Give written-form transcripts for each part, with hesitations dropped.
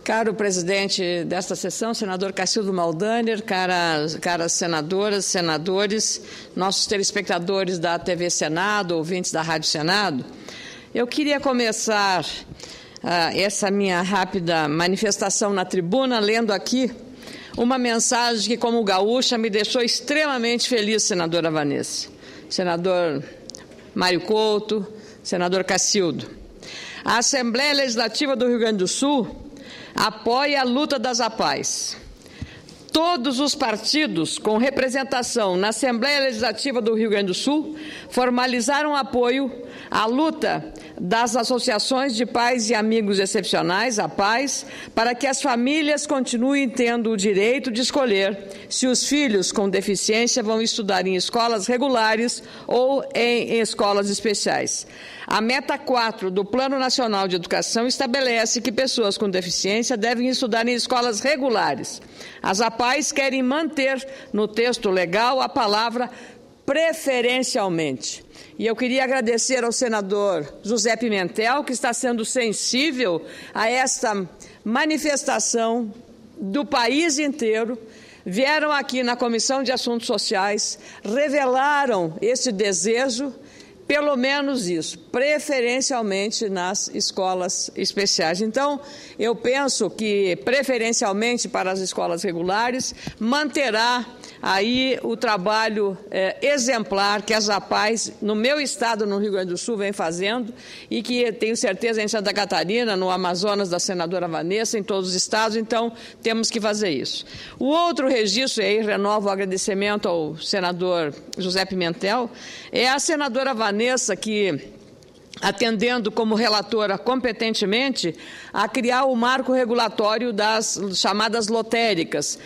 Caro presidente desta sessão, senador Cacildo Maldaner, caras senadoras, senadores, nossos telespectadores da TV Senado, ouvintes da Rádio Senado, eu queria começar essa minha rápida manifestação na tribuna lendo aqui uma mensagem que, como gaúcha, me deixou extremamente feliz, senadora Vanessa, senador Mário Couto, senador Cacildo. A Assembleia Legislativa do Rio Grande do Sul apoia a luta das APAES. Todos os partidos com representação na Assembleia Legislativa do Rio Grande do Sul formalizaram apoio à luta das associações de pais e amigos excepcionais, APAES, para que as famílias continuem tendo o direito de escolher se os filhos com deficiência vão estudar em escolas regulares ou em escolas especiais. A meta 4 do Plano Nacional de Educação estabelece que pessoas com deficiência devem estudar em escolas regulares. As APAES querem manter no texto legal a palavra preferencialmente. E eu queria agradecer ao senador José Pimentel, que está sendo sensível a esta manifestação do país inteiro. Vieram aqui na Comissão de Assuntos Sociais, revelaram esse desejo, pelo menos isso, preferencialmente nas escolas especiais. Então, eu penso que, preferencialmente para as escolas regulares, manterá aí o trabalho exemplar que as APAES, no meu estado, no Rio Grande do Sul, vem fazendo e que tenho certeza em Santa Catarina, no Amazonas, da senadora Vanessa, em todos os estados, então temos que fazer isso. O outro registro, e aí renovo o agradecimento ao senador José Pimentel, é a senadora Vanessa que, atendendo como relatora competentemente, a criar o marco regulatório das chamadas lotéricas.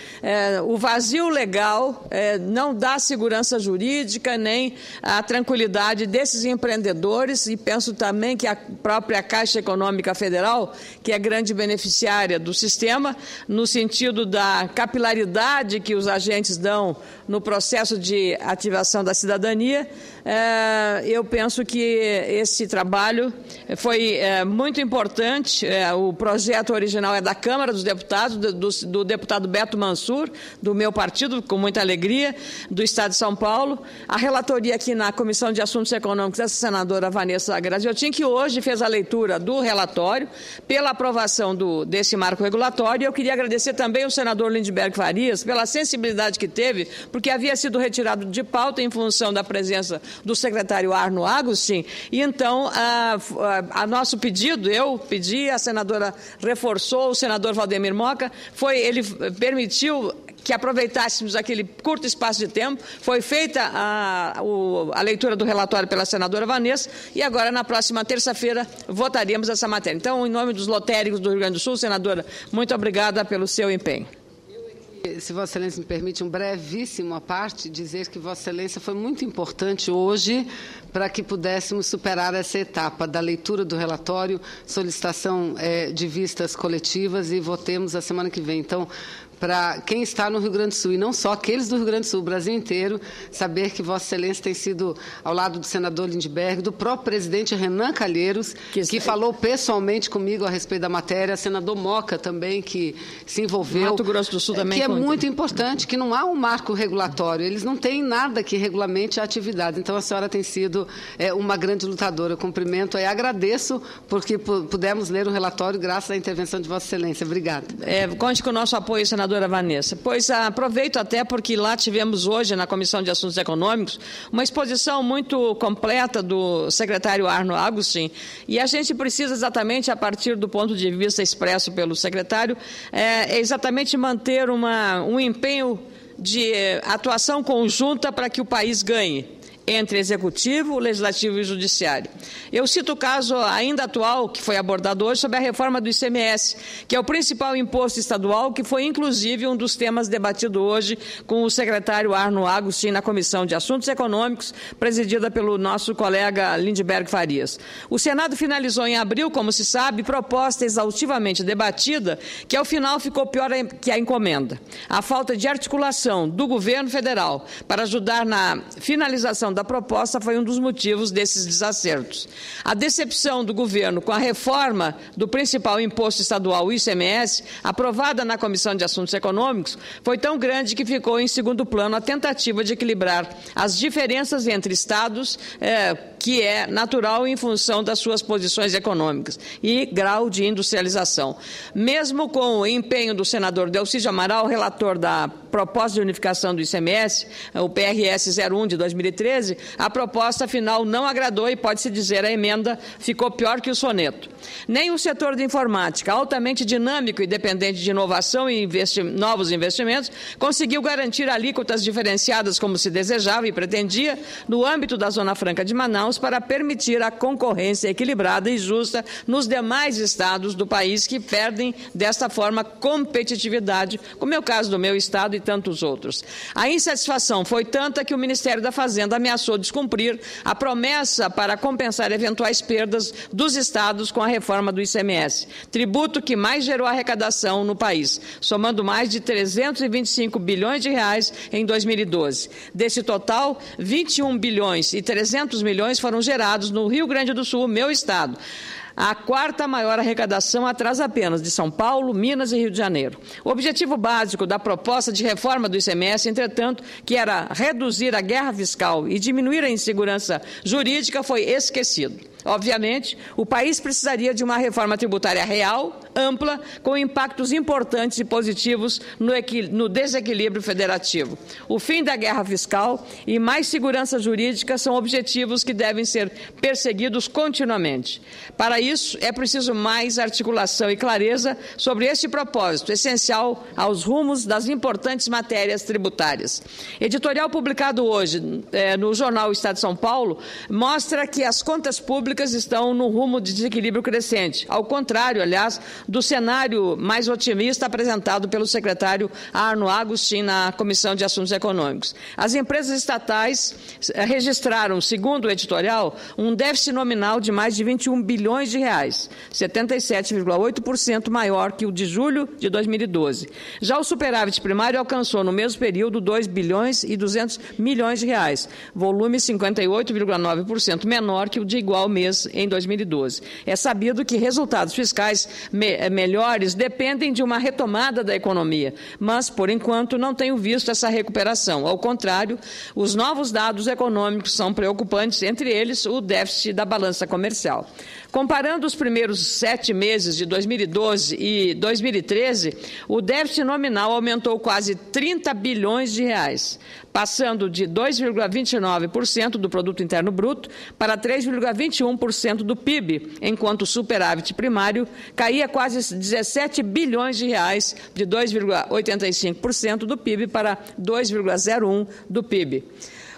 O vazio legal não dá segurança jurídica nem a tranquilidade desses empreendedores e penso também que a própria Caixa Econômica Federal, que é grande beneficiária do sistema, no sentido da capilaridade que os agentes dão no processo de ativação da cidadania, eu penso que esse trabalho foi muito importante. O projeto original é da Câmara dos Deputados, do deputado Beto Mansur, do meu partido, com muita alegria, do Estado de São Paulo. A relatoria aqui na Comissão de Assuntos Econômicos, essa senadora Vanessa Graziotin, que hoje fez a leitura do relatório pela aprovação desse marco regulatório. Eu queria agradecer também ao senador Lindbergh Farias pela sensibilidade que teve, porque havia sido retirado de pauta em função da presença do secretário Arno Agustin, e então a nosso pedido, eu pedi, a senadora reforçou, o senador Valdemir Moca, ele permitiu que aproveitássemos aquele curto espaço de tempo, foi feita a leitura do relatório pela senadora Vanessa e agora, na próxima terça-feira, votaríamos essa matéria. Então, em nome dos lotéricos do Rio Grande do Sul, senadora, muito obrigada pelo seu empenho. Se Vossa Excelência me permite um brevíssimo à parte, dizer que Vossa Excelência foi muito importante hoje para que pudéssemos superar essa etapa da leitura do relatório, solicitação de vistas coletivas e votemos a semana que vem. Então, para quem está no Rio Grande do Sul, e não só aqueles do Rio Grande do Sul, o Brasil inteiro, saber que Vossa Excelência tem sido, ao lado do senador Lindbergh, do próprio presidente Renan Calheiros, que falou pessoalmente comigo a respeito da matéria, senador Moca também, que se envolveu. Mato Grosso do Sul também. Que é muito importante, que não há um marco regulatório, eles não têm nada que regulamente a atividade. Então, a senhora tem sido uma grande lutadora. Eu cumprimento e agradeço porque pudemos ler o relatório graças à intervenção de Vossa Excelência. Obrigada. Conte com o nosso apoio, senadora Vanessa. Pois aproveito até porque lá tivemos hoje, na Comissão de Assuntos Econômicos, uma exposição muito completa do secretário Arno Agustin, e a gente precisa exatamente, a partir do ponto de vista expresso pelo secretário, exatamente manter um empenho de atuação conjunta para que o país ganhe entre Executivo, Legislativo e Judiciário. Eu cito o caso ainda atual, que foi abordado hoje, sobre a reforma do ICMS, que é o principal imposto estadual, que foi inclusive um dos temas debatido hoje com o secretário Arno Agustin na Comissão de Assuntos Econômicos, presidida pelo nosso colega Lindbergh Farias. O Senado finalizou em abril, como se sabe, proposta exaustivamente debatida, que ao final ficou pior que a encomenda. A falta de articulação do governo federal para ajudar na finalização da proposta foi um dos motivos desses desacertos. A decepção do governo com a reforma do principal imposto estadual, o ICMS, aprovada na Comissão de Assuntos Econômicos, foi tão grande que ficou em segundo plano a tentativa de equilibrar as diferenças entre estados, que é natural em função das suas posições econômicas e grau de industrialização. Mesmo com o empenho do senador Delcídio Amaral, relator da proposta de unificação do ICMS, o PRS 01 de 2013, a proposta final não agradou e, pode-se dizer, a emenda ficou pior que o soneto. Nem o setor de informática, altamente dinâmico e dependente de inovação e novos investimentos, conseguiu garantir alíquotas diferenciadas como se desejava e pretendia no âmbito da Zona Franca de Manaus para permitir a concorrência equilibrada e justa nos demais estados do país que perdem desta forma competitividade, como é o caso do meu estado e tantos outros. A insatisfação foi tanta que o Ministério da Fazenda ameaçou descumprir a promessa para compensar eventuais perdas dos estados com a reforma do ICMS, tributo que mais gerou arrecadação no país, somando mais de 325 bilhões de reais em 2012. Desse total, 21 bilhões e 300 milhões foram gerados no Rio Grande do Sul, meu estado. A quarta maior arrecadação atrás apenas de São Paulo, Minas e Rio de Janeiro. O objetivo básico da proposta de reforma do ICMS, entretanto, que era reduzir a guerra fiscal e diminuir a insegurança jurídica, foi esquecido. Obviamente, o país precisaria de uma reforma tributária real, ampla, com impactos importantes e positivos no desequilíbrio federativo. O fim da guerra fiscal e mais segurança jurídica são objetivos que devem ser perseguidos continuamente. Para isso, é preciso mais articulação e clareza sobre este propósito, essencial aos rumos das importantes matérias tributárias. Editorial publicado hoje no jornal Estado de São Paulo mostra que as contas públicas estão no rumo de desequilíbrio crescente, ao contrário, aliás, do cenário mais otimista apresentado pelo secretário Arno Agustin na Comissão de Assuntos Econômicos. As empresas estatais registraram, segundo o editorial, um déficit nominal de mais de 21 bilhões de reais, 77,8% maior que o de julho de 2012. Já o superávit primário alcançou no mesmo período 2 bilhões e 200 milhões de reais, volume 58,9% menor que o de igual mês em 2012. É sabido que resultados fiscais melhores dependem de uma retomada da economia, mas, por enquanto, não tenho visto essa recuperação. Ao contrário, os novos dados econômicos são preocupantes, entre eles o déficit da balança comercial. Comparando os primeiros 7 meses de 2012 e 2013, o déficit nominal aumentou quase 30 bilhões de reais, passando de 2,29% do Produto Interno Bruto para 3,21% do PIB, enquanto o superávit primário caía quase 17 bilhões de reais, de 2,85% do PIB para 2,01% do PIB.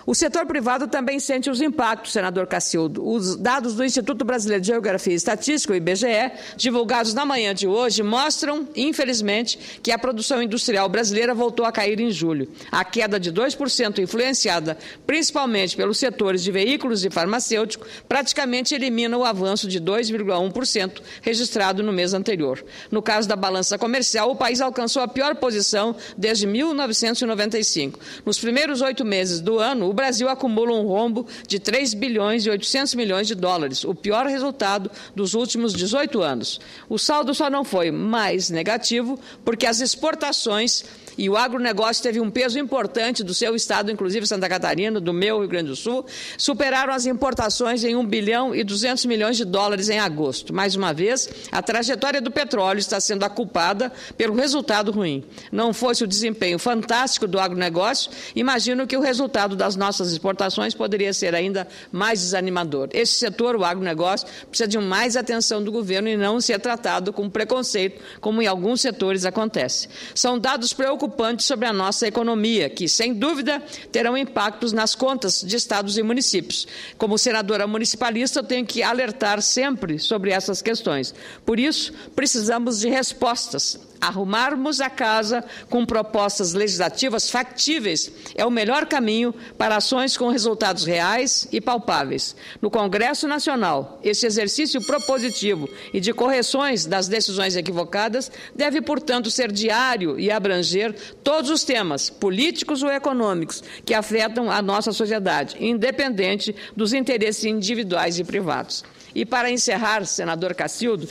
O setor privado também sente os impactos, senador Cacildo. Os dados do Instituto Brasileiro de Geografia e Estatística, o IBGE, divulgados na manhã de hoje, mostram, infelizmente, que a produção industrial brasileira voltou a cair em julho. A queda de 2%, influenciada principalmente pelos setores de veículos e farmacêutico, praticamente elimina o avanço de 2,1% registrado no mês anterior. No caso da balança comercial, o país alcançou a pior posição desde 1995. Nos primeiros 8 meses do ano, o Brasil acumula um rombo de 3 bilhões e 800 milhões de dólares, o pior resultado dos últimos 18 anos. O saldo só não foi mais negativo porque as exportações e o agronegócio teve um peso importante do seu estado, inclusive Santa Catarina, do meu Rio Grande do Sul, superaram as importações em 1 bilhão e 200 milhões de dólares em agosto. Mais uma vez, a trajetória do petróleo está sendo a culpada pelo resultado ruim. Não fosse o desempenho fantástico do agronegócio, imagino que o resultado das nossas exportações poderia ser ainda mais desanimador. Esse setor, o agronegócio, precisa de mais atenção do governo e não ser tratado com preconceito, como em alguns setores acontece. São dados preocupantes sobre a nossa economia, que, sem dúvida, terão impactos nas contas de estados e municípios. Como senadora municipalista, eu tenho que alertar sempre sobre essas questões. Por isso, precisamos de respostas Arrumarmos a casa com propostas legislativas factíveis é o melhor caminho para ações com resultados reais e palpáveis. No Congresso Nacional, esse exercício propositivo e de correções das decisões equivocadas deve, portanto, ser diário e abranger todos os temas, políticos ou econômicos, que afetam a nossa sociedade, independente dos interesses individuais e privados. E, para encerrar, senador Cacildo,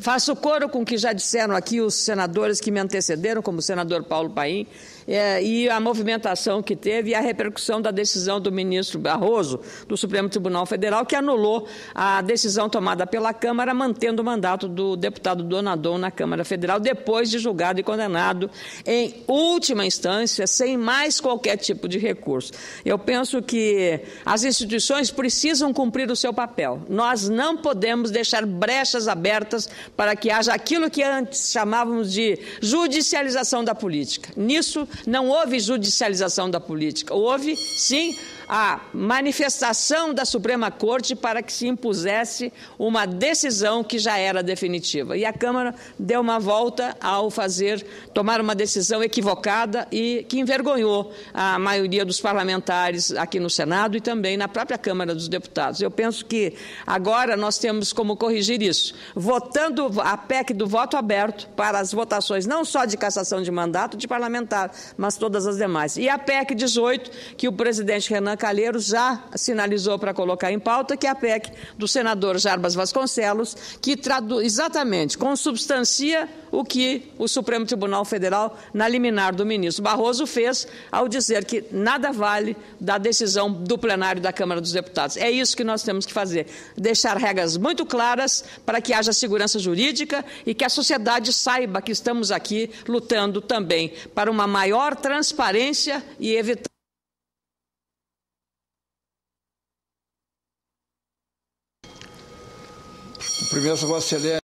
faço coro com o que já disseram aqui os senadores que me antecederam, como o senador Paulo Paim, e a movimentação que teve e a repercussão da decisão do ministro Barroso, do Supremo Tribunal Federal, que anulou a decisão tomada pela Câmara, mantendo o mandato do deputado Donadon na Câmara Federal, depois de julgado e condenado em última instância, sem mais qualquer tipo de recurso. Eu penso que as instituições precisam cumprir o seu papel. Nós não podemos deixar brechas abertas para que haja aquilo que antes chamávamos de judicialização da política. Nisso, não houve judicialização da política, houve, sim, a manifestação da Suprema Corte para que se impusesse uma decisão que já era definitiva. E a Câmara deu uma volta ao tomar uma decisão equivocada e que envergonhou a maioria dos parlamentares aqui no Senado e também na própria Câmara dos Deputados. Eu penso que agora nós temos como corrigir isso, votando a PEC do voto aberto para as votações não só de cassação de mandato de parlamentar, mas todas as demais. E a PEC 18, que o presidente Renan Calheiros já sinalizou para colocar em pauta, que é a PEC do senador Jarbas Vasconcelos, que exatamente consubstancia o que o Supremo Tribunal Federal, na liminar do ministro Barroso, fez ao dizer que nada vale da decisão do plenário da Câmara dos Deputados. É isso que nós temos que fazer, deixar regras muito claras para que haja segurança jurídica e que a sociedade saiba que estamos aqui lutando também para uma maior transparência e evitar. Cumprimento Vossa Excelência.